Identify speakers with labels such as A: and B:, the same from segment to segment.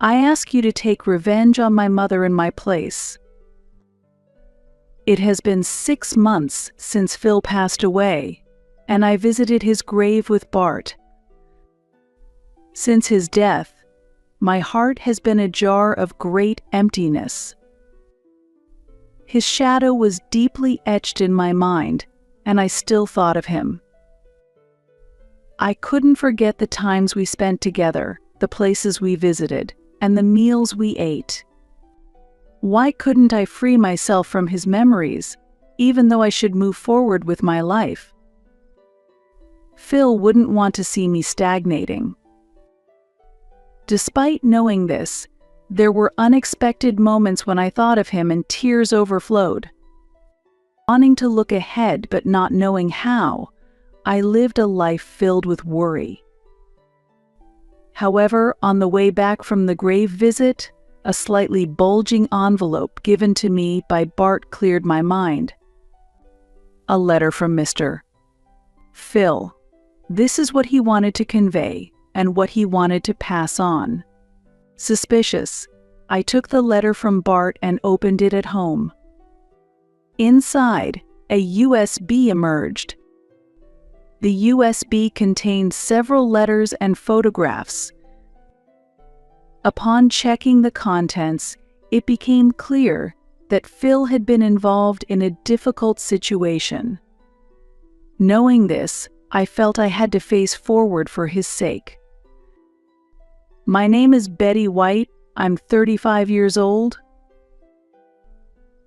A: I ask you to take revenge on my mother in my place. It has been 6 months since Phil passed away, and I visited his grave with Bart. Since his death, my heart has been a jar of great emptiness. His shadow was deeply etched in my mind, and I still thought of him. I couldn't forget the times we spent together, the places we visited, and the meals we ate. Why couldn't I free myself from his memories, even though I should move forward with my life? Phil wouldn't want to see me stagnating. Despite knowing this, there were unexpected moments when I thought of him and tears overflowed. Wanting to look ahead but not knowing how, I lived a life filled with worry. However, on the way back from the grave visit, a slightly bulging envelope given to me by Bart cleared my mind. A letter from Mr. Phil. This is what he wanted to convey and what he wanted to pass on. Suspicious, I took the letter from Bart and opened it at home. Inside, a USB emerged. The USB contained several letters and photographs. Upon checking the contents, it became clear that Phil had been involved in a difficult situation. Knowing this, I felt I had to face forward for his sake. My name is Betty White. I'm 35 years old.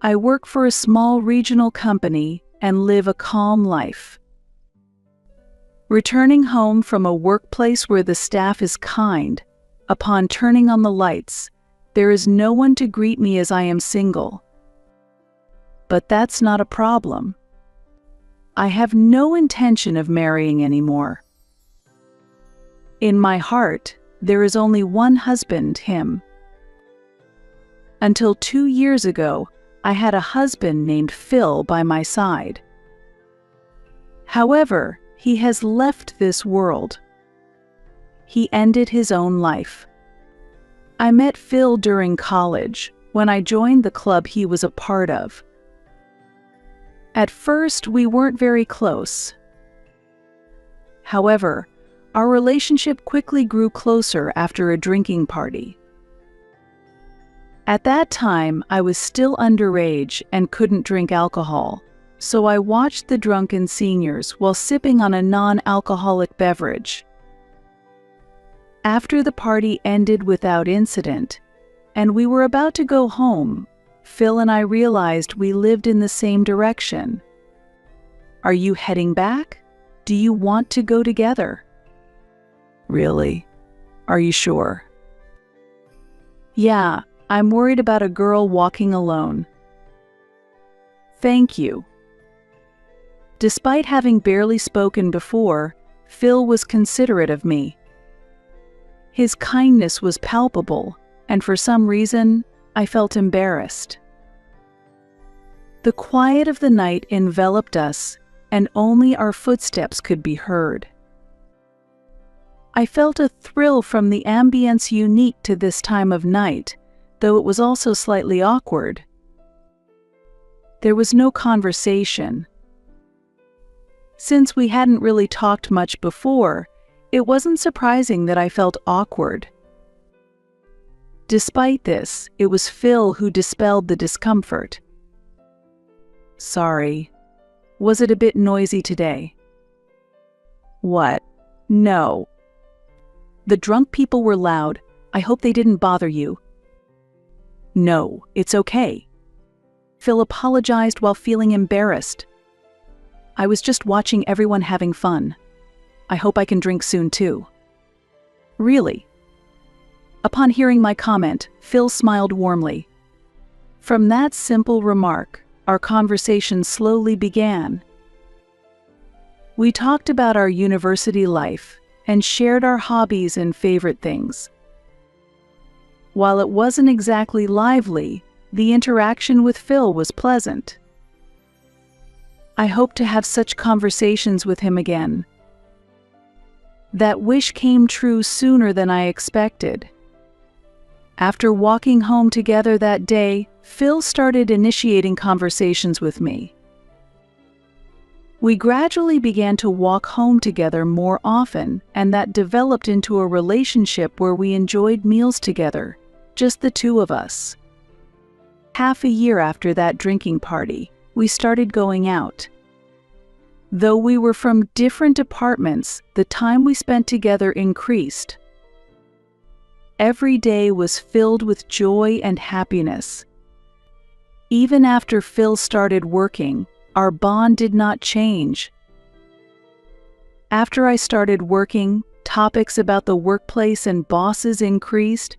A: I work for a small regional company and live a calm life. Returning home from a workplace where the staff is kind, upon turning on the lights, there is no one to greet me as I am single. But that's not a problem. I have no intention of marrying anymore. In my heart, there is only one husband, him. Until 2 years ago, I had a husband named Phil by my side. However, he has left this world. He ended his own life. I met Phil during college, when I joined the club he was a part of. At first, we weren't very close. However, our relationship quickly grew closer after a drinking party. At that time, I was still underage and couldn't drink alcohol, so I watched the drunken seniors while sipping on a non-alcoholic beverage. After the party ended without incident, and we were about to go home, Phil and I realized we lived in the same direction. Are you heading back? Do you want to go together? Really? Are you sure? Yeah, I'm worried about a girl walking alone. Thank you. Despite having barely spoken before, Phil was considerate of me. His kindness was palpable, and for some reason, I felt embarrassed. The quiet of the night enveloped us, and only our footsteps could be heard. I felt a thrill from the ambience unique to this time of night, though it was also slightly awkward. There was no conversation. Since we hadn't really talked much before, it wasn't surprising that I felt awkward. Despite this, it was Phil who dispelled the discomfort. Sorry. Was it a bit noisy today? What? No. The drunk people were loud. I hope they didn't bother you. No, it's okay. Phil apologized while feeling embarrassed. I was just watching everyone having fun. I hope I can drink soon too. Really? Upon hearing my comment, Phil smiled warmly. From that simple remark, our conversation slowly began. We talked about our university life and shared our hobbies and favorite things. While it wasn't exactly lively, the interaction with Phil was pleasant. I hope to have such conversations with him again. That wish came true sooner than I expected. After walking home together that day, Phil started initiating conversations with me. We gradually began to walk home together more often, and that developed into a relationship where we enjoyed meals together, just the two of us. Half a year after that drinking party, we started going out. Though we were from different apartments, the time we spent together increased. Every day was filled with joy and happiness. Even after Phil started working, our bond did not change. After I started working, topics about the workplace and bosses increased,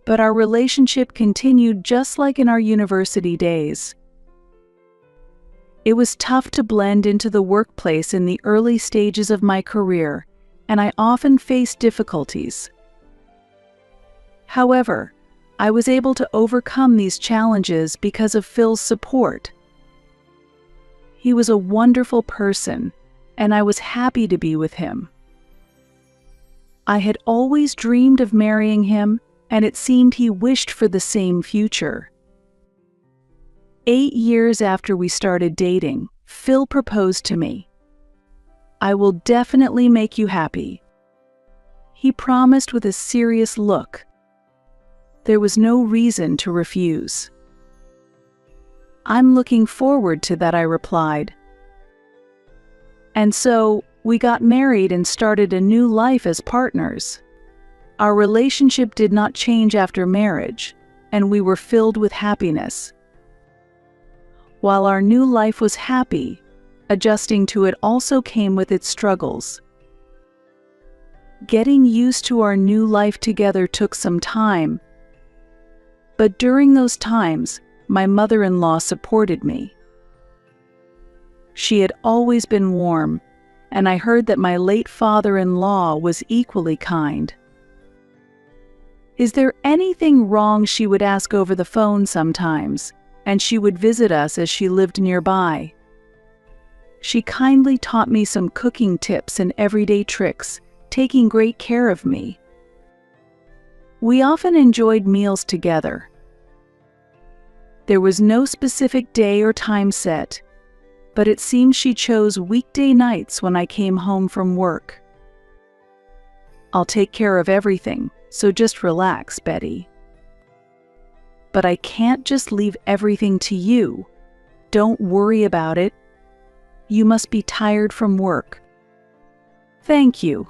A: but our relationship continued just like in our university days. It was tough to blend into the workplace in the early stages of my career, and I often faced difficulties. However, I was able to overcome these challenges because of Phil's support. He was a wonderful person, and I was happy to be with him. I had always dreamed of marrying him, and it seemed he wished for the same future. 8 years after we started dating, Phil proposed to me. "I will definitely make you happy," he promised with a serious look. There was no reason to refuse. "I'm looking forward to that," I replied. And so, we got married and started a new life as partners. Our relationship did not change after marriage, and we were filled with happiness. While our new life was happy, adjusting to it also came with its struggles. Getting used to our new life together took some time, but during those times, my mother-in-law supported me. She had always been warm, and I heard that my late father-in-law was equally kind. Is there anything wrong, she would ask over the phone sometimes, and she would visit us as she lived nearby. She kindly taught me some cooking tips and everyday tricks, taking great care of me. We often enjoyed meals together. There was no specific day or time set, but it seemed she chose weekday nights when I came home from work. "I'll take care of everything, so just relax, Betty." "But I can't just leave everything to you. Don't worry about it. You must be tired from work." "Thank you."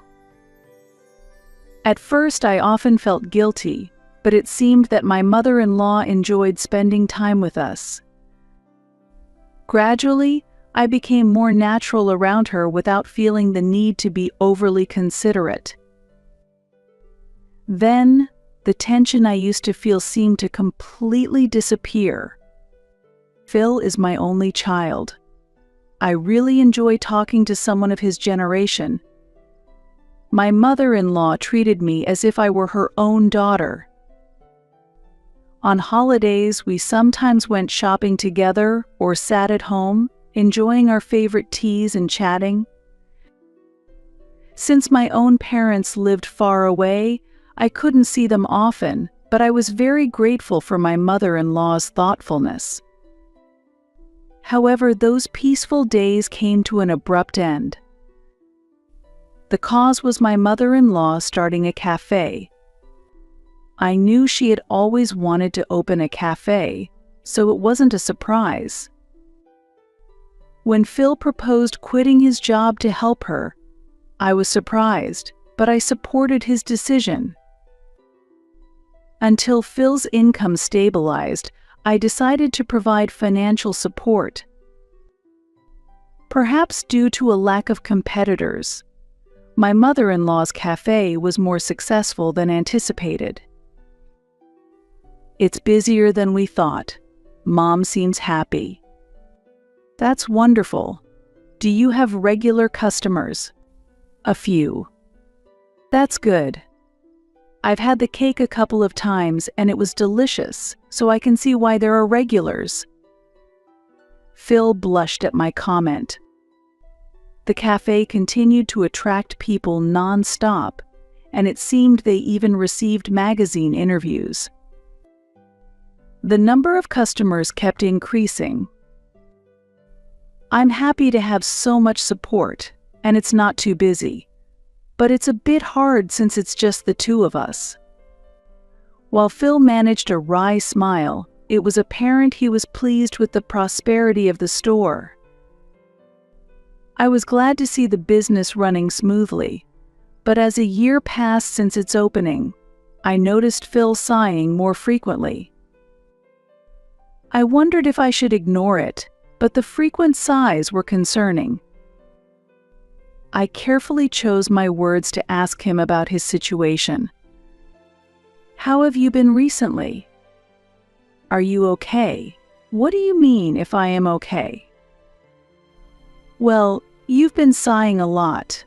A: At first, I often felt guilty, but it seemed that my mother-in-law enjoyed spending time with us. Gradually, I became more natural around her without feeling the need to be overly considerate. Then, the tension I used to feel seemed to completely disappear. Phil is my only child. I really enjoy talking to someone of his generation. My mother-in-law treated me as if I were her own daughter. On holidays, we sometimes went shopping together or sat at home, enjoying our favorite teas and chatting. Since my own parents lived far away, I couldn't see them often, but I was very grateful for my mother-in-law's thoughtfulness. However, those peaceful days came to an abrupt end. The cause was my mother-in-law starting a cafe. I knew she had always wanted to open a cafe, so it wasn't a surprise. When Phil proposed quitting his job to help her, I was surprised, but I supported his decision. Until Phil's income stabilized, I decided to provide financial support. Perhaps due to a lack of competitors, my mother-in-law's cafe was more successful than anticipated. "It's busier than we thought. Mom seems happy." "That's wonderful. Do you have regular customers?" "A few." "That's good. I've had the cake a couple of times and it was delicious, so I can see why there are regulars." Phil blushed at my comment. The cafe continued to attract people non-stop, and it seemed they even received magazine interviews. The number of customers kept increasing. I'm happy to have so much support, and it's not too busy. But it's a bit hard since it's just the two of us. While Phil managed a wry smile, it was apparent he was pleased with the prosperity of the store. I was glad to see the business running smoothly, but as a year passed since its opening, I noticed Phil sighing more frequently. I wondered if I should ignore it, but the frequent sighs were concerning. I carefully chose my words to ask him about his situation. How have you been recently? Are you okay? What do you mean if I am okay? Well, you've been sighing a lot.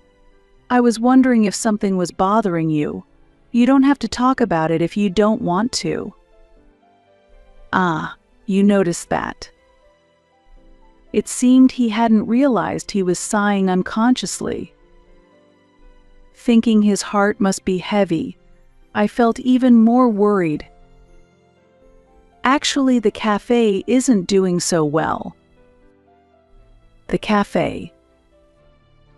A: I was wondering if something was bothering you. You don't have to talk about it if you don't want to. Ah, you noticed that. It seemed he hadn't realized he was sighing unconsciously. Thinking his heart must be heavy, I felt even more worried. Actually, the cafe isn't doing so well. The cafe.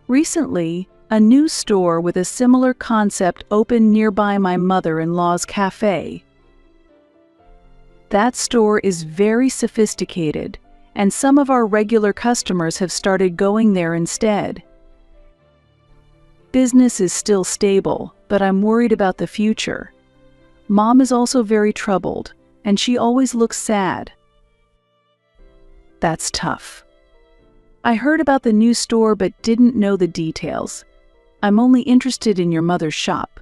A: Recently, a new store with a similar concept opened nearby my mother-in-law's cafe. That store is very sophisticated, and some of our regular customers have started going there instead. Business is still stable, but I'm worried about the future. Mom is also very troubled, and she always looks sad. That's tough. I heard about the new store but didn't know the details. I'm only interested in your mother's shop.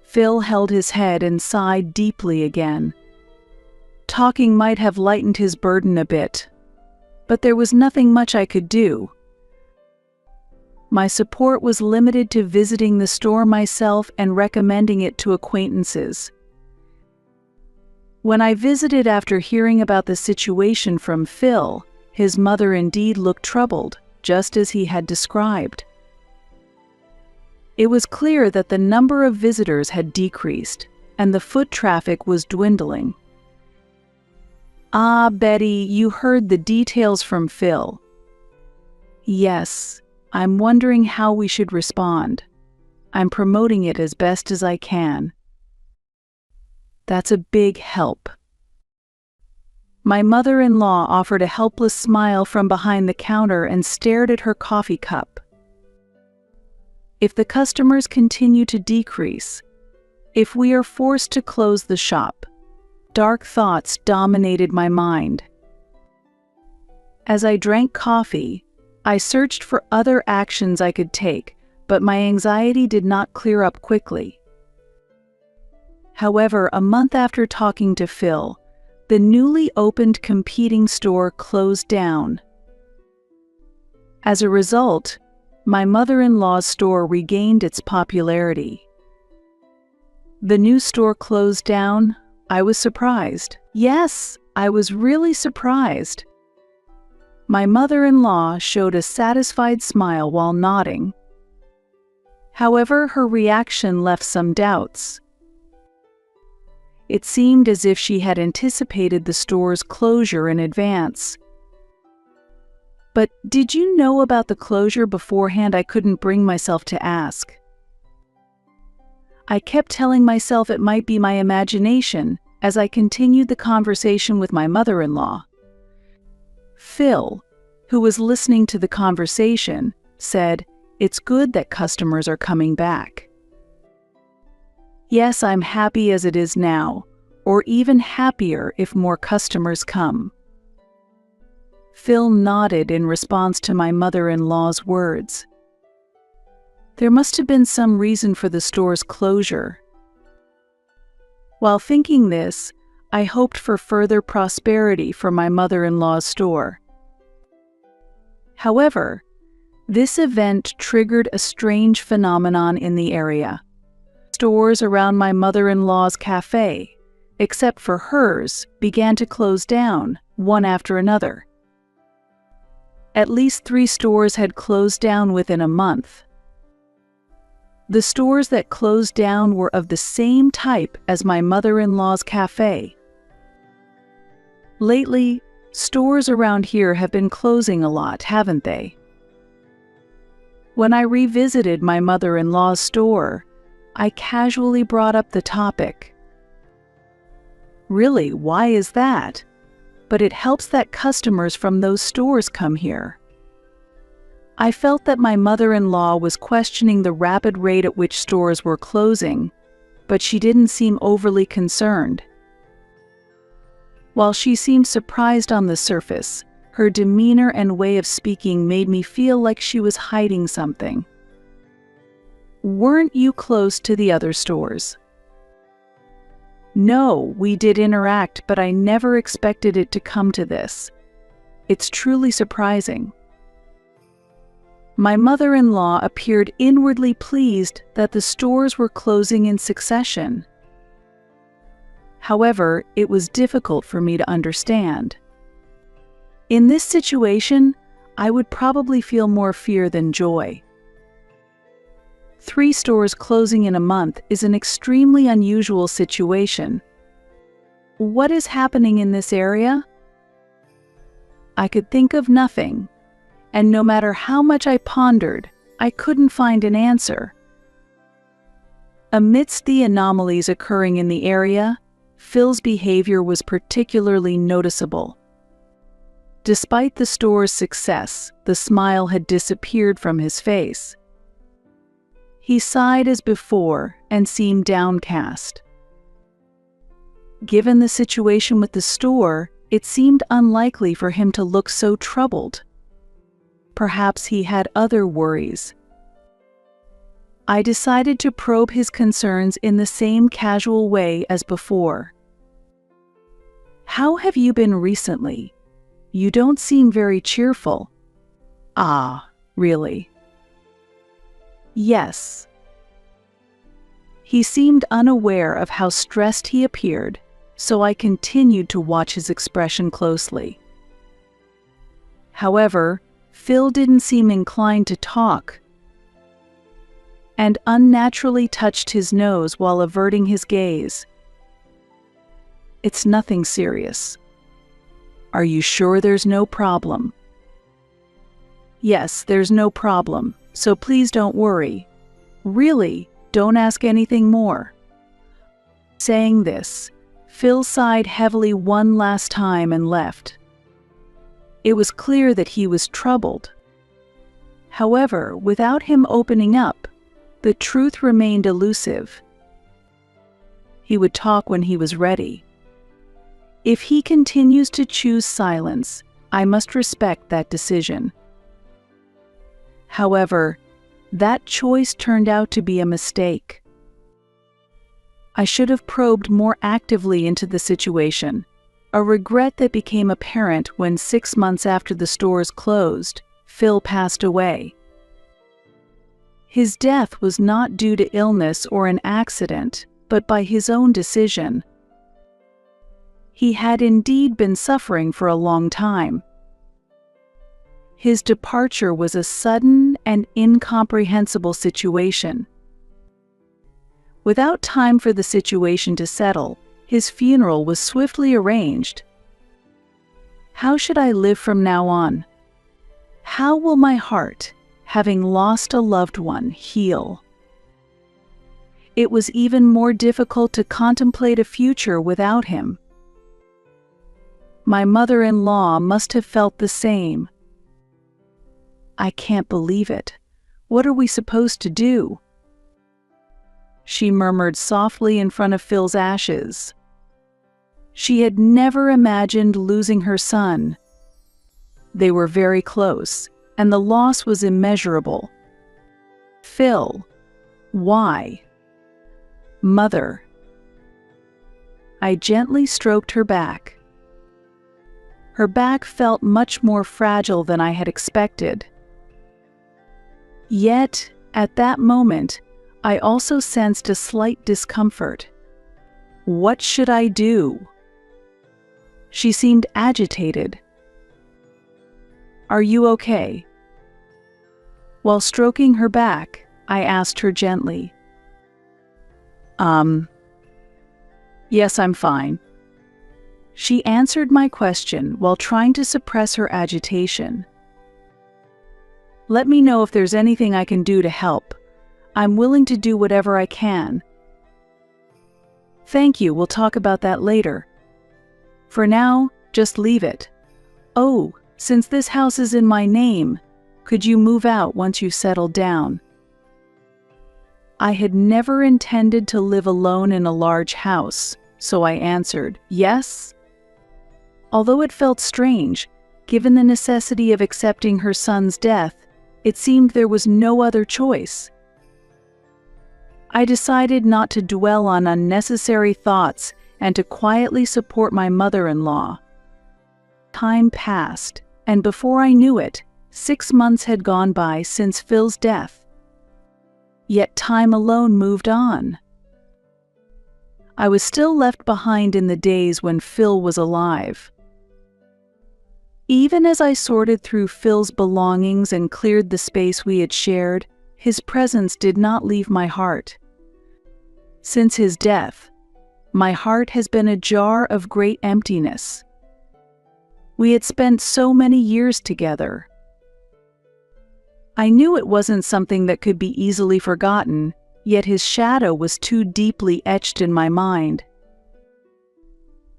A: Phil held his head and sighed deeply again. Talking might have lightened his burden a bit, but there was nothing much I could do. My support was limited to visiting the store myself and recommending it to acquaintances. When I visited after hearing about the situation from Phil, his mother indeed looked troubled, just as he had described. It was clear that the number of visitors had decreased, and the foot traffic was dwindling. Ah, Betty, you heard the details from Phil. Yes, I'm wondering how we should respond. I'm promoting it as best as I can. That's a big help. My mother-in-law offered a helpless smile from behind the counter and stared at her coffee cup. If the customers continue to decrease, if we are forced to close the shop, dark thoughts dominated my mind. As I drank coffee, I searched for other actions I could take, but my anxiety did not clear up quickly. However, a month after talking to Phil, the newly opened competing store closed down. As a result, my mother-in-law's store regained its popularity. The new store closed down. I was surprised. Yes, I was really surprised. My mother-in-law showed a satisfied smile while nodding. However, her reaction left some doubts. It seemed as if she had anticipated the store's closure in advance. But did you know about the closure beforehand? I couldn't bring myself to ask. I kept telling myself it might be my imagination as I continued the conversation with my mother-in-law. Phil, who was listening to the conversation, said, "It's good that customers are coming back." Yes, I'm happy as it is now, or even happier if more customers come. Phil nodded in response to my mother-in-law's words. There must have been some reason for the store's closure. While thinking this, I hoped for further prosperity for my mother-in-law's store. However, this event triggered a strange phenomenon in the area. Stores around my mother-in-law's cafe, except for hers, began to close down, one after another. At least 3 stores had closed down within a month. The stores that closed down were of the same type as my mother-in-law's cafe. Lately, stores around here have been closing a lot, haven't they? When I revisited my mother-in-law's store, I casually brought up the topic. Really, why is that? But it helps that customers from those stores come here. I felt that my mother-in-law was questioning the rapid rate at which stores were closing, but she didn't seem overly concerned. While she seemed surprised on the surface, her demeanor and way of speaking made me feel like she was hiding something. Weren't you close to the other stores? No, we did interact, but I never expected it to come to this. It's truly surprising. My mother-in-law appeared inwardly pleased that the stores were closing in succession. However, it was difficult for me to understand. In this situation, I would probably feel more fear than joy. 3 stores closing in a month is an extremely unusual situation. What is happening in this area? I could think of nothing, and no matter how much I pondered, I couldn't find an answer. Amidst the anomalies occurring in the area, Phil's behavior was particularly noticeable. Despite the store's success, the smile had disappeared from his face. He sighed as before and seemed downcast. Given the situation with the store, it seemed unlikely for him to look so troubled. Perhaps he had other worries. I decided to probe his concerns in the same casual way as before. How have you been recently? You don't seem very cheerful. Ah, really? Yes. He seemed unaware of how stressed he appeared, so I continued to watch his expression closely. However, Phil didn't seem inclined to talk, and unnaturally touched his nose while averting his gaze. It's nothing serious. Are you sure there's no problem? Yes, there's no problem, so please don't worry. Really, don't ask anything more. Saying this, Phil sighed heavily one last time and left. It was clear that he was troubled. However, without him opening up, the truth remained elusive. He would talk when he was ready. If he continues to choose silence, I must respect that decision. However, that choice turned out to be a mistake. I should have probed more actively into the situation, a regret that became apparent when 6 months after the stores closed, Phil passed away. His death was not due to illness or an accident, but by his own decision. He had indeed been suffering for a long time. His departure was a sudden and incomprehensible situation. Without time for the situation to settle, his funeral was swiftly arranged. How should I live from now on? How will my heart, having lost a loved one, heal? It was even more difficult to contemplate a future without him. My mother-in-law must have felt the same. I can't believe it. What are we supposed to do? She murmured softly in front of Phil's ashes. She had never imagined losing her son. They were very close, and the loss was immeasurable. Phil, why? Mother. I gently stroked her back. Her back felt much more fragile than I had expected. Yet, at that moment, I also sensed a slight discomfort. What should I do? She seemed agitated. Are you okay? While stroking her back, I asked her gently. Yes, I'm fine. She answered my question while trying to suppress her agitation. "Let me know if there's anything I can do to help. I'm willing to do whatever I can." "Thank you, we'll talk about that later. For now, just leave it. Oh, since this house is in my name, could you move out once you've settled down?" I had never intended to live alone in a large house, so I answered, yes. Although it felt strange, given the necessity of accepting her son's death, it seemed there was no other choice. I decided not to dwell on unnecessary thoughts and to quietly support my mother-in-law. Time passed, and before I knew it, 6 months had gone by since Phil's death. Yet time alone moved on. I was still left behind in the days when Phil was alive. Even as I sorted through Phil's belongings and cleared the space we had shared, his presence did not leave my heart. Since his death, my heart has been a jar of great emptiness. We had spent so many years together. I knew it wasn't something that could be easily forgotten, yet his shadow was too deeply etched in my mind.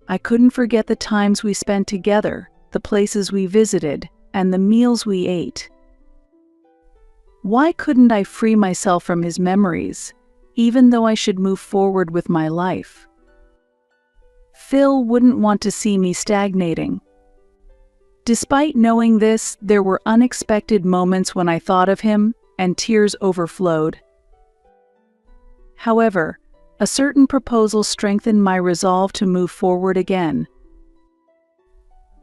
A: I couldn't forget the times we spent together, the places we visited, and the meals we ate. Why couldn't I free myself from his memories, even though I should move forward with my life? Phil wouldn't want to see me stagnating. Despite knowing this, there were unexpected moments when I thought of him, and tears overflowed. However, a certain proposal strengthened my resolve to move forward again.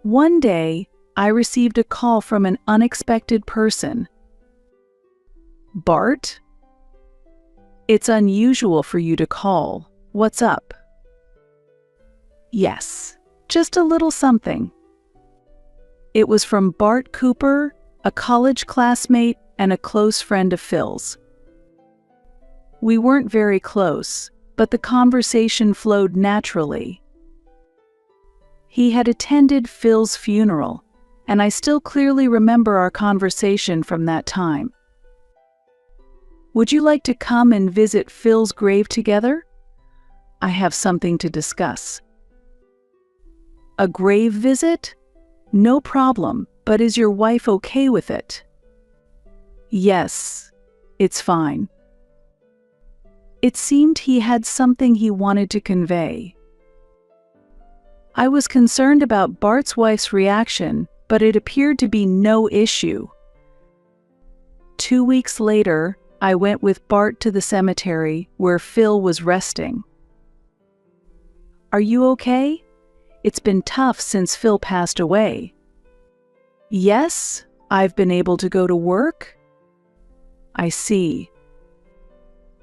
A: One day, I received a call from an unexpected person. "Bart? It's unusual for you to call. What's up?" "Yes, just a little something." It was from Bart Cooper, a college classmate and a close friend of Phil's. We weren't very close, but the conversation flowed naturally. He had attended Phil's funeral, and I still clearly remember our conversation from that time. "Would you like to come and visit Phil's grave together? I have something to discuss." "A grave visit? No problem, but is your wife okay with it?" "Yes, it's fine." It seemed he had something he wanted to convey. I was concerned about Bart's wife's reaction, but it appeared to be no issue. 2 weeks later, I went with Bart to the cemetery where Phil was resting. "Are you okay? It's been tough since Phil passed away." "Yes, I've been able to go to work." "I see."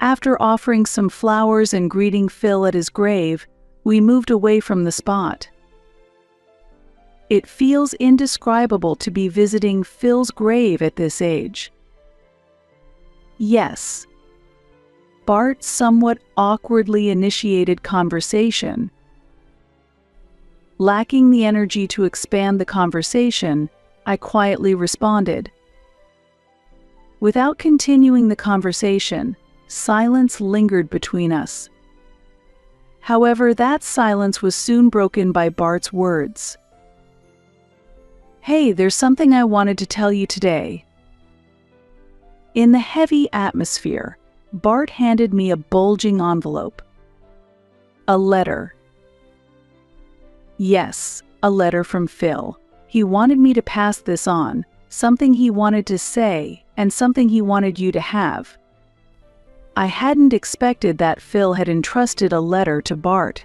A: After offering some flowers and greeting Phil at his grave, we moved away from the spot. It feels indescribable to be visiting Phil's grave at this age. Yes. Bart somewhat awkwardly initiated conversation. Lacking the energy to expand the conversation, I quietly responded. Without continuing the conversation, silence lingered between us. However, that silence was soon broken by Bart's words. "Hey, there's something I wanted to tell you today." In the heavy atmosphere, Bart handed me a bulging envelope. A letter. Yes, a letter from Phil. He wanted me to pass this on, something he wanted to say, and something he wanted you to have. I hadn't expected that Phil had entrusted a letter to Bart.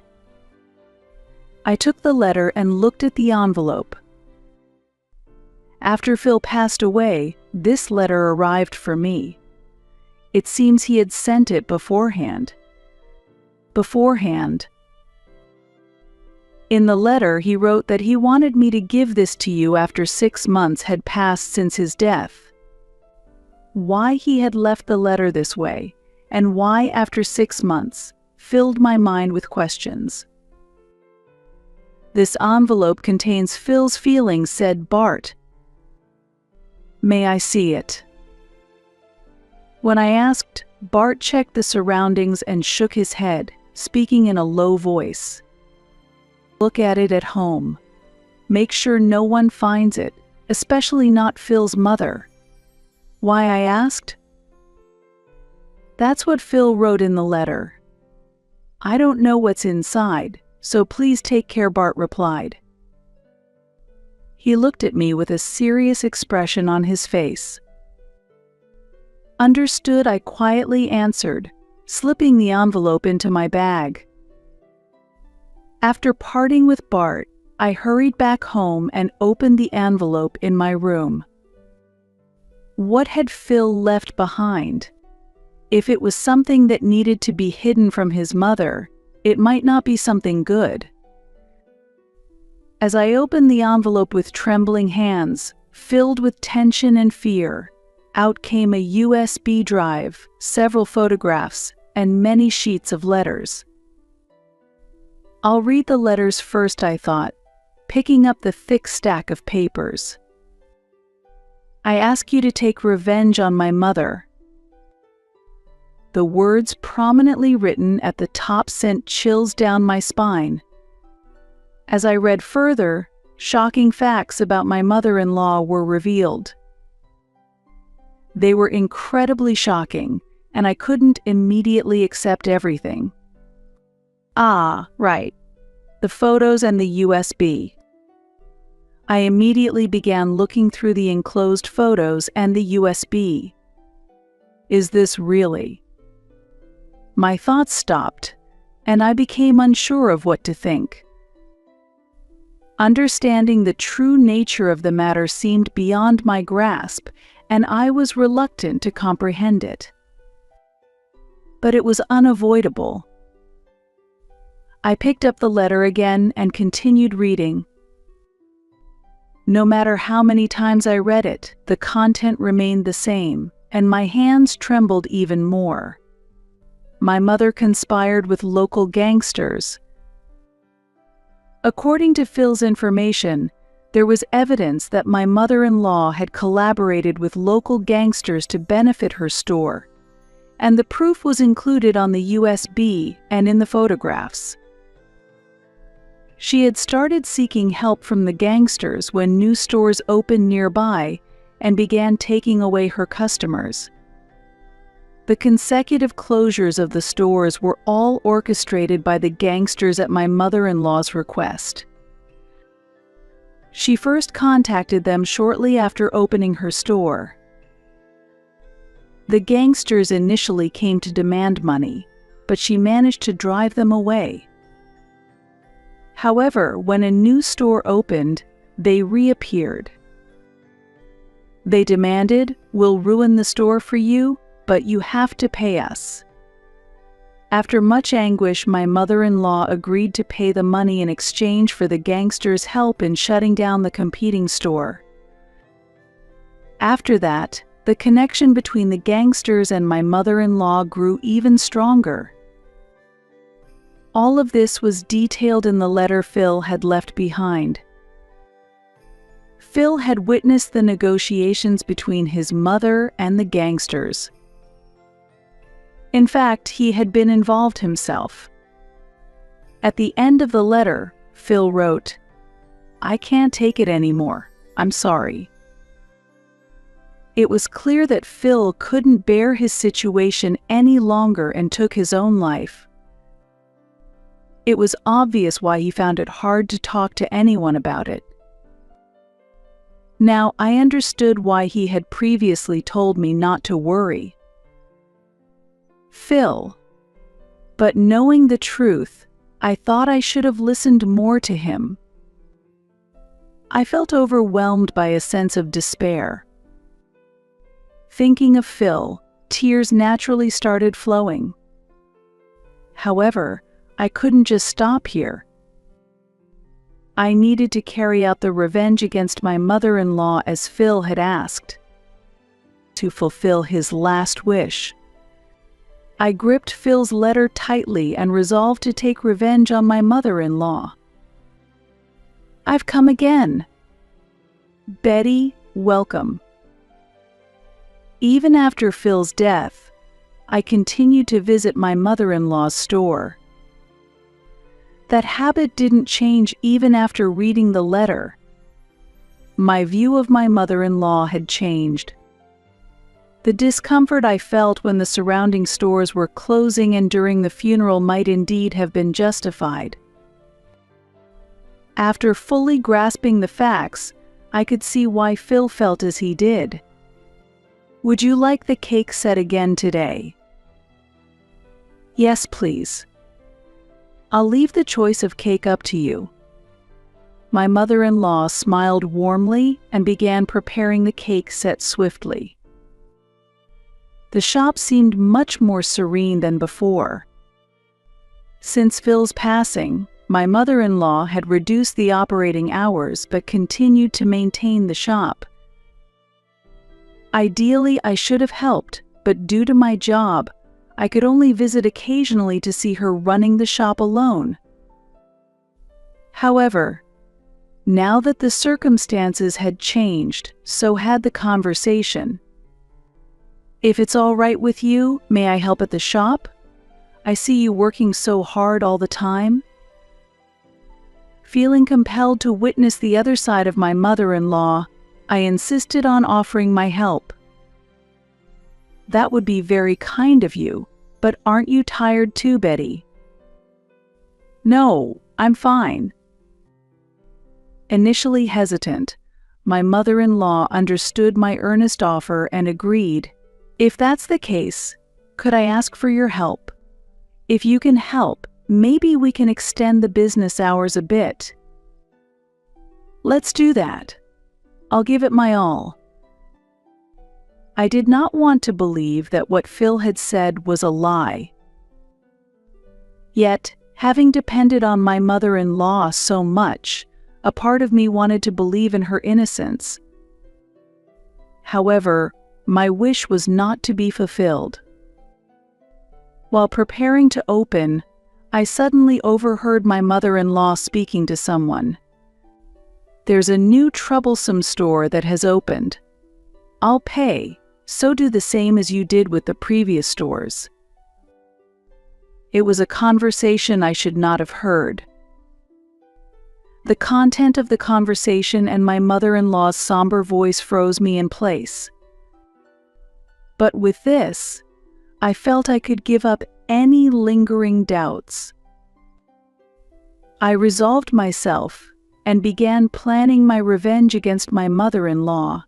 A: I took the letter and looked at the envelope. After Phil passed away, this letter arrived for me. It seems he had sent it beforehand. In the letter, he wrote that he wanted me to give this to you after 6 months had passed since his death. Why he had left the letter this way, and why after 6 months, filled my mind with questions. "This envelope contains Phil's feelings," said Bart. "May I see it?" When I asked, Bart checked the surroundings and shook his head, speaking in a low voice. "Look at it at home. Make sure no one finds it, especially not Phil's mother." Why, I asked. "That's what Phil wrote in the letter. I don't know what's inside, so please take care," Bart replied. He looked at me with a serious expression on his face. "Understood," I quietly answered, slipping the envelope into my bag. After parting with Bart, I hurried back home and opened the envelope in my room. What had Phil left behind? If it was something that needed to be hidden from his mother, it might not be something good. As I opened the envelope with trembling hands, filled with tension and fear, out came a USB drive, several photographs, and many sheets of letters. I'll read the letters first, I thought, picking up the thick stack of papers. "I ask you to take revenge on my mother." The words prominently written at the top sent chills down my spine. As I read further, shocking facts about my mother-in-law were revealed. They were incredibly shocking, and I couldn't immediately accept everything. Ah, right. The photos and the USB. I immediately began looking through the enclosed photos and the USB. Is this really? My thoughts stopped, and I became unsure of what to think. Understanding the true nature of the matter seemed beyond my grasp, and I was reluctant to comprehend it. But it was unavoidable. I picked up the letter again and continued reading. No matter how many times I read it, the content remained the same, and my hands trembled even more. My mother conspired with local gangsters. According to Phil's information, there was evidence that my mother-in-law had collaborated with local gangsters to benefit her store, and the proof was included on the USB and in the photographs. She had started seeking help from the gangsters when new stores opened nearby and began taking away her customers. The consecutive closures of the stores were all orchestrated by the gangsters at my mother-in-law's request. She first contacted them shortly after opening her store. The gangsters initially came to demand money, but she managed to drive them away. However, when a new store opened, they reappeared. They demanded, "We'll ruin the store for you, but you have to pay us." After much anguish, my mother-in-law agreed to pay the money in exchange for the gangsters' help in shutting down the competing store. After that, the connection between the gangsters and my mother-in-law grew even stronger. All of this was detailed in the letter Phil had left behind. Phil had witnessed the negotiations between his mother and the gangsters. In fact, he had been involved himself. At the end of the letter, Phil wrote, "I can't take it anymore. I'm sorry." It was clear that Phil couldn't bear his situation any longer and took his own life. It was obvious why he found it hard to talk to anyone about it. Now, I understood why he had previously told me not to worry. Phil. But knowing the truth, I thought I should have listened more to him. I felt overwhelmed by a sense of despair. Thinking of Phil, tears naturally started flowing. However, I couldn't just stop here. I needed to carry out the revenge against my mother-in-law as Phil had asked, to fulfill his last wish. I gripped Phil's letter tightly and resolved to take revenge on my mother-in-law. I've come again. Betty, welcome. Even after Phil's death, I continued to visit my mother-in-law's store. That habit didn't change even after reading the letter. My view of my mother-in-law had changed. The discomfort I felt when the surrounding stores were closing and during the funeral might indeed have been justified. After fully grasping the facts, I could see why Phil felt as he did. Would you like the cake set again today? Yes, please. I'll leave the choice of cake up to you. My mother-in-law smiled warmly and began preparing the cake set swiftly. The shop seemed much more serene than before. Since Phil's passing, my mother-in-law had reduced the operating hours but continued to maintain the shop. Ideally, I should have helped, but due to my job, I could only visit occasionally to see her running the shop alone. However, now that the circumstances had changed, so had the conversation. If it's all right with you, may I help at the shop? I see you working so hard all the time. Feeling compelled to witness the other side of my mother-in-law, I insisted on offering my help. That would be very kind of you, but aren't you tired too, Betty? No, I'm fine. Initially hesitant, my mother-in-law understood my earnest offer and agreed. If that's the case, could I ask for your help? If you can help, maybe we can extend the business hours a bit. Let's do that. I'll give it my all. I did not want to believe that what Phil had said was a lie. Yet, having depended on my mother-in-law so much, a part of me wanted to believe in her innocence. However, my wish was not to be fulfilled. While preparing to open, I suddenly overheard my mother-in-law speaking to someone. There's a new troublesome store that has opened. I'll pay, so do the same as you did with the previous stores. It was a conversation I should not have heard. The content of the conversation and my mother-in-law's somber voice froze me in place. But with this, I felt I could give up any lingering doubts. I resolved myself and began planning my revenge against my mother-in-law.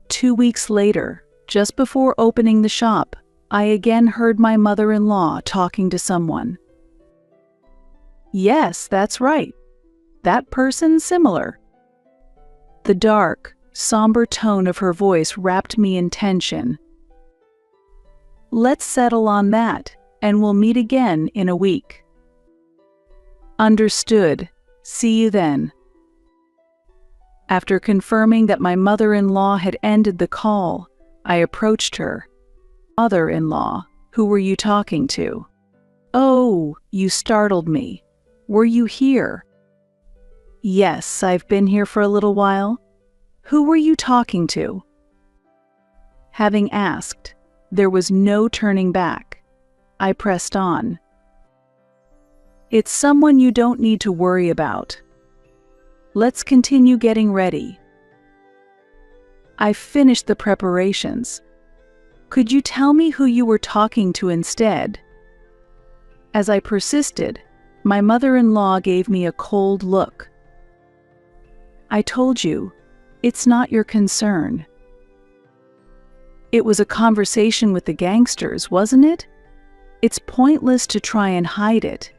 A: 2 weeks later, just before opening the shop, I again heard my mother-in-law talking to someone. Yes, that's right. That person's similar. The dark, somber tone of her voice wrapped me in tension. Let's settle on that, and we'll meet again in a week. Understood. See you then. After confirming that my mother-in-law had ended the call, I approached her. Mother-in-law, who were you talking to? Oh, you startled me. Were you here? Yes, I've been here for a little while. Who were you talking to? Having asked, there was no turning back. I pressed on. It's someone you don't need to worry about. Let's continue getting ready. I've finished the preparations. Could you tell me who you were talking to instead? As I persisted, my mother-in-law gave me a cold look. I told you, it's not your concern. It was a conversation with the gangsters, wasn't it? It's pointless to try and hide it.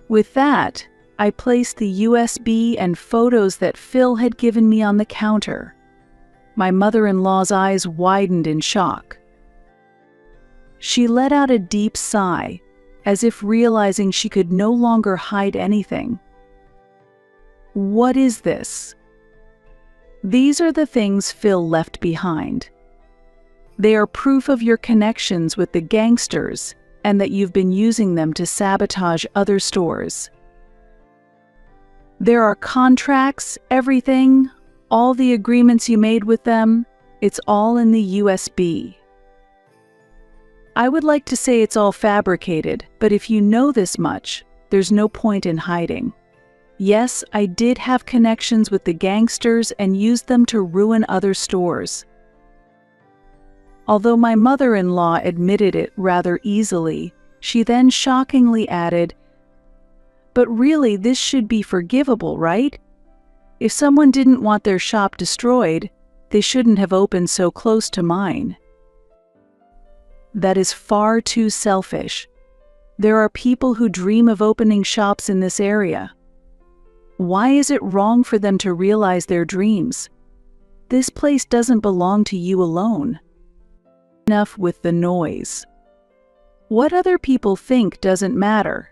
A: With that, I placed the USB and photos that Phil had given me on the counter. My mother-in-law's eyes widened in shock. She let out a deep sigh, as if realizing she could no longer hide anything. What is this? These are the things Phil left behind. They are proof of your connections with the gangsters and that you've been using them to sabotage other stores. There are contracts, everything, all the agreements you made with them, it's all in the USB. I would like to say it's all fabricated, but if you know this much, there's no point in hiding. Yes, I did have connections with the gangsters and used them to ruin other stores. Although my mother-in-law admitted it rather easily, she then shockingly added, "But really, this should be forgivable, right? If someone didn't want their shop destroyed, they shouldn't have opened so close to mine." That is far too selfish. There are people who dream of opening shops in this area. Why is it wrong for them to realize their dreams? This place doesn't belong to you alone. Enough with the noise. What other people think doesn't matter.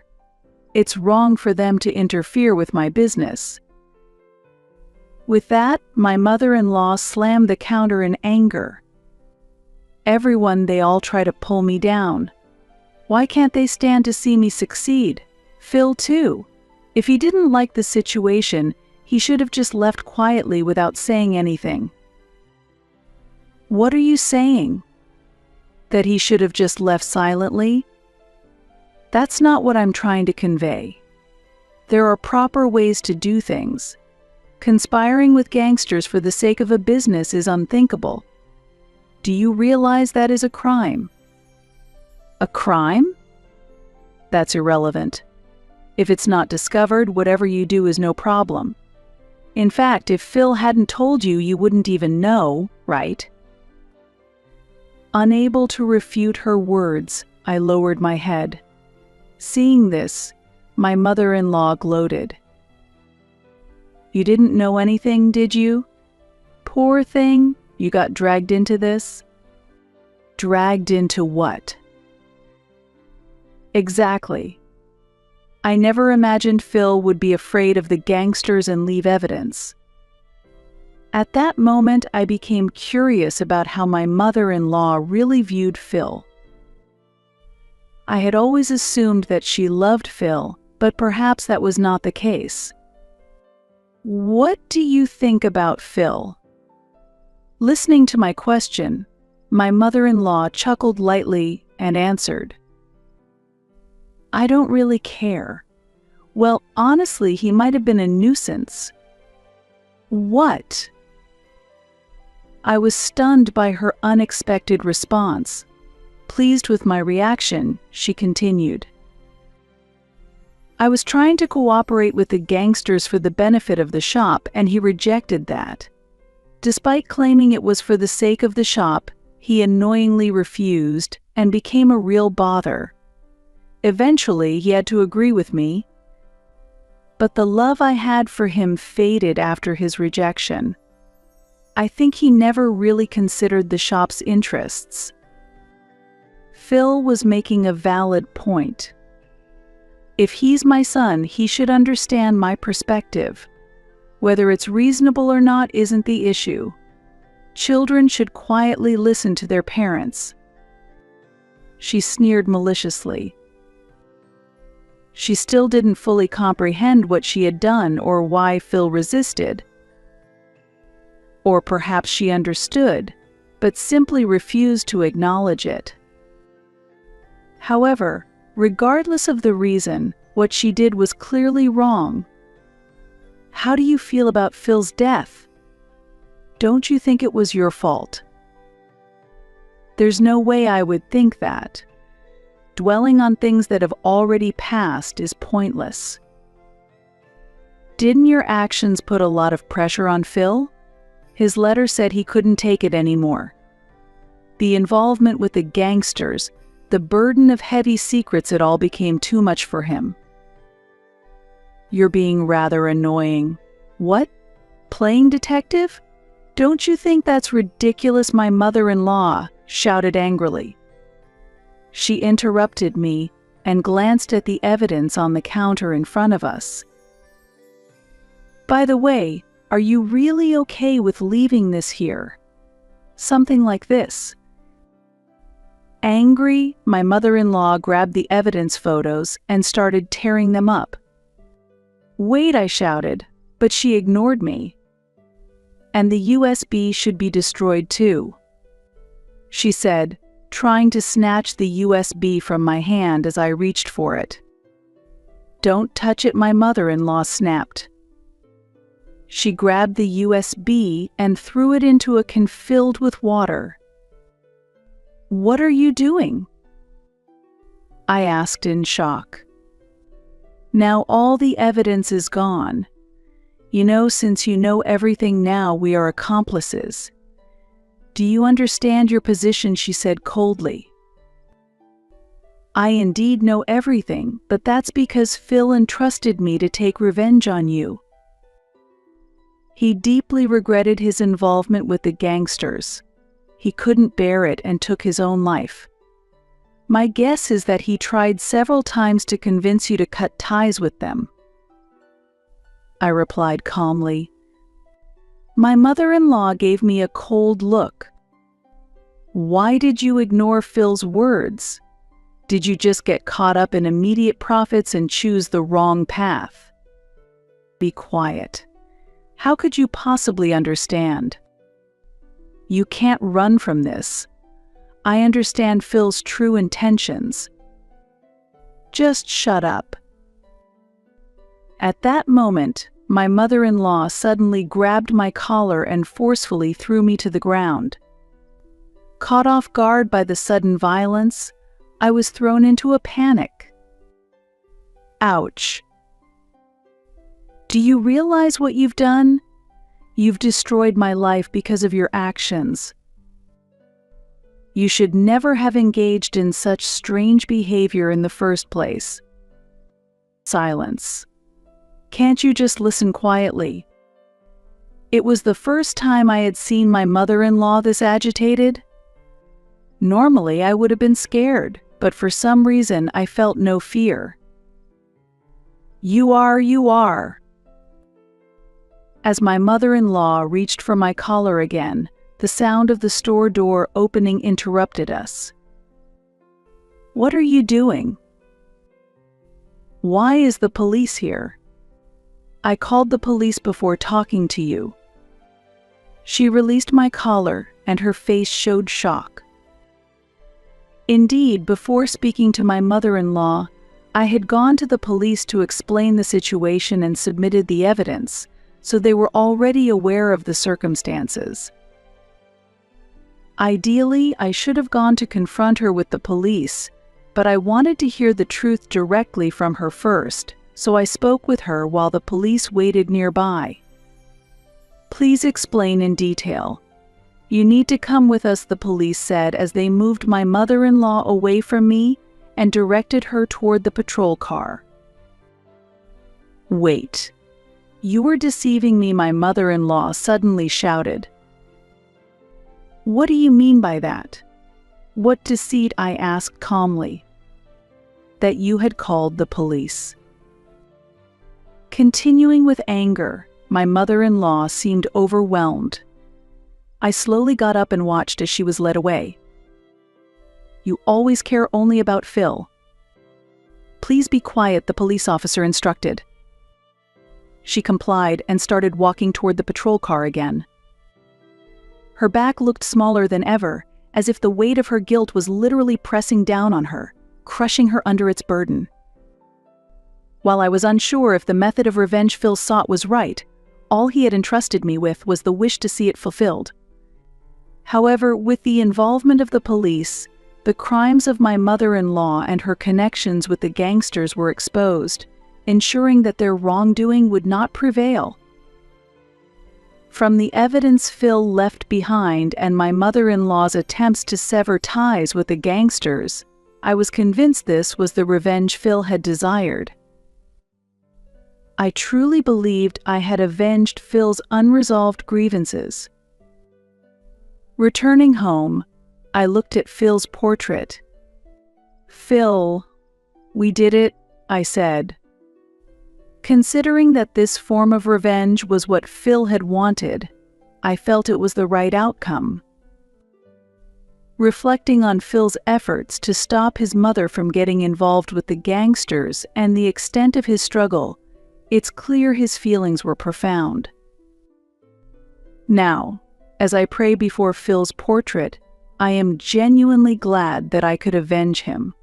A: It's wrong for them to interfere with my business. With that, my mother-in-law slammed the counter in anger. They all try to pull me down. Why can't they stand to see me succeed? Phil too. If he didn't like the situation, he should have just left quietly without saying anything. What are you saying? That he should have just left silently? That's not what I'm trying to convey. There are proper ways to do things. Conspiring with gangsters for the sake of a business is unthinkable. Do you realize that is a crime? A crime? That's irrelevant. If it's not discovered, whatever you do is no problem. In fact, if Phil hadn't told you, you wouldn't even know, right? Unable to refute her words, I lowered my head. Seeing this, my mother-in-law gloated. "You didn't know anything, did you? Poor thing, you got dragged into this?" Dragged into what? Exactly. I never imagined Phil would be afraid of the gangsters and leave evidence. At that moment, I became curious about how my mother-in-law really viewed Phil. I had always assumed that she loved Phil, but perhaps that was not the case. "What do you think about Phil?" Listening to my question, my mother-in-law chuckled lightly and answered, "I don't really care. Well, honestly, he might have been a nuisance." What? I was stunned by her unexpected response. Pleased with my reaction, she continued. "I was trying to cooperate with the gangsters for the benefit of the shop, and he rejected that. Despite claiming it was for the sake of the shop, he annoyingly refused and became a real bother. Eventually, he had to agree with me. But the love I had for him faded after his rejection. I think he never really considered the shop's interests." Phil was making a valid point. If he's my son, he should understand my perspective. Whether it's reasonable or not isn't the issue. Children should quietly listen to their parents. She sneered maliciously. She still didn't fully comprehend what she had done or why Phil resisted. Or perhaps she understood, but simply refused to acknowledge it. However, regardless of the reason, what she did was clearly wrong. How do you feel about Phil's death? Don't you think it was your fault? There's no way I would think that. Dwelling on things that have already passed is pointless. Didn't your actions put a lot of pressure on Phil? His letter said he couldn't take it anymore. The involvement with the gangsters, the burden of heavy secrets, it all became too much for him. You're being rather annoying. What? Playing detective? Don't you think that's ridiculous? My mother-in-law shouted angrily. She interrupted me and glanced at the evidence on the counter in front of us. By the way, are you really okay with leaving this here? Something like this. Angry, my mother-in-law grabbed the evidence photos and started tearing them up. Wait, I shouted, but she ignored me. And the USB should be destroyed too, she said, trying to snatch the USB from my hand as I reached for it. Don't touch it, my mother-in-law snapped. She grabbed the USB and threw it into a can filled with water. What are you doing? I asked in shock. Now all the evidence is gone. You know, since you know everything now, we are accomplices. Do you understand your position? She said coldly. I indeed know everything, but that's because Phil entrusted me to take revenge on you. He deeply regretted his involvement with the gangsters. He couldn't bear it and took his own life. My guess is that he tried several times to convince you to cut ties with them, I replied calmly. My mother-in-law gave me a cold look. Why did you ignore Phil's words? Did you just get caught up in immediate profits and choose the wrong path? Be quiet. How could you possibly understand? You can't run from this. I understand Phil's true intentions. Just shut up. At that moment, my mother-in-law suddenly grabbed my collar and forcefully threw me to the ground. Caught off guard by the sudden violence, I was thrown into a panic. Ouch. Do you realize what you've done? You've destroyed my life because of your actions. You should never have engaged in such strange behavior in the first place. Silence. Can't you just listen quietly? It was the first time I had seen my mother-in-law this agitated. Normally, I would have been scared, but for some reason I felt no fear. You are. As my mother-in-law reached for my collar again, the sound of the store door opening interrupted us. What are you doing? Why is the police here? I called the police before talking to you. She released my collar, and her face showed shock. Indeed, before speaking to my mother-in-law, I had gone to the police to explain the situation and submitted the evidence, so they were already aware of the circumstances. Ideally, I should have gone to confront her with the police, but I wanted to hear the truth directly from her first, so I spoke with her while the police waited nearby. Please explain in detail. You need to come with us, the police said as they moved my mother-in-law away from me and directed her toward the patrol car. Wait. You were deceiving me, my mother-in-law suddenly shouted. What do you mean by that? What deceit? I asked calmly. That you had called the police. Continuing with anger, my mother-in-law seemed overwhelmed. I slowly got up and watched as she was led away. You always care only about Phil. Please be quiet, the police officer instructed. She complied and started walking toward the patrol car again. Her back looked smaller than ever, as if the weight of her guilt was literally pressing down on her, crushing her under its burden. While I was unsure if the method of revenge Phil sought was right, all he had entrusted me with was the wish to see it fulfilled. However, with the involvement of the police, the crimes of my mother-in-law and her connections with the gangsters were exposed, ensuring that their wrongdoing would not prevail. From the evidence Phil left behind and my mother-in-law's attempts to sever ties with the gangsters, I was convinced this was the revenge Phil had desired. I truly believed I had avenged Phil's unresolved grievances. Returning home, I looked at Phil's portrait. Phil, we did it, I said. Considering that this form of revenge was what Phil had wanted, I felt it was the right outcome. Reflecting on Phil's efforts to stop his mother from getting involved with the gangsters and the extent of his struggle, It's clear his feelings were profound. Now, as I pray before Phil's portrait, I am genuinely glad that I could avenge him.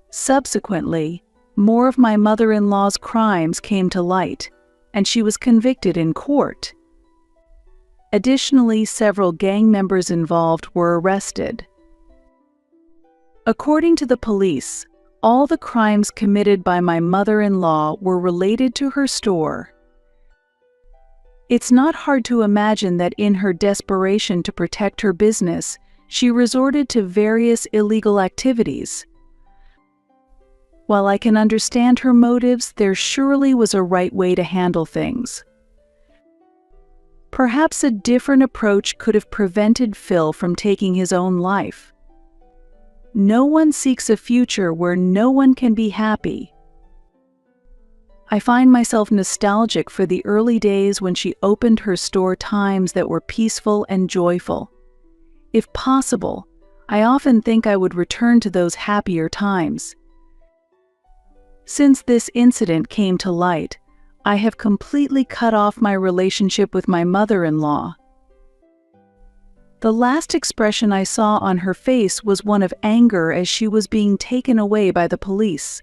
A: Subsequently, more of my mother-in-law's crimes came to light, and she was convicted in court. Additionally, several gang members involved were arrested. According to the police, all the crimes committed by my mother-in-law were related to her store. It's not hard to imagine that in her desperation to protect her business, she resorted to various illegal activities. While I can understand her motives, there surely was a right way to handle things. Perhaps a different approach could have prevented Phil from taking his own life. No one seeks a future where no one can be happy. I find myself nostalgic for the early days when she opened her store, times that were peaceful and joyful. If possible, I often think I would return to those happier times. Since this incident came to light, I have completely cut off my relationship with my mother-in-law. The last expression I saw on her face was one of anger as she was being taken away by the police.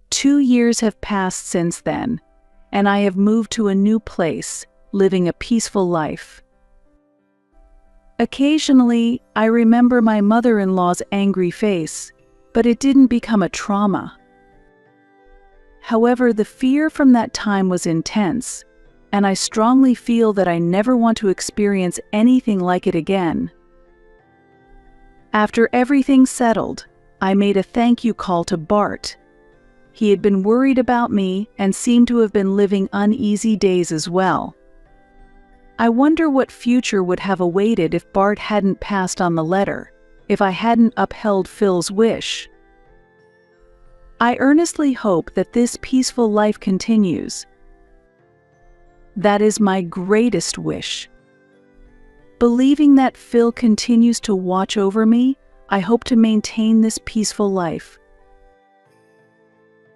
A: 2 years have passed since then, and I have moved to a new place, living a peaceful life. Occasionally, I remember my mother-in-law's angry face, but it didn't become a trauma. However, the fear from that time was intense, and I strongly feel that I never want to experience anything like it again. After everything settled, I made a thank you call to Bart. He had been worried about me and seemed to have been living uneasy days as well. I wonder what future would have awaited if Bart hadn't passed on the letter, if I hadn't upheld Phil's wish. I earnestly hope that this peaceful life continues. That is my greatest wish. Believing that Phil continues to watch over me, I hope to maintain this peaceful life.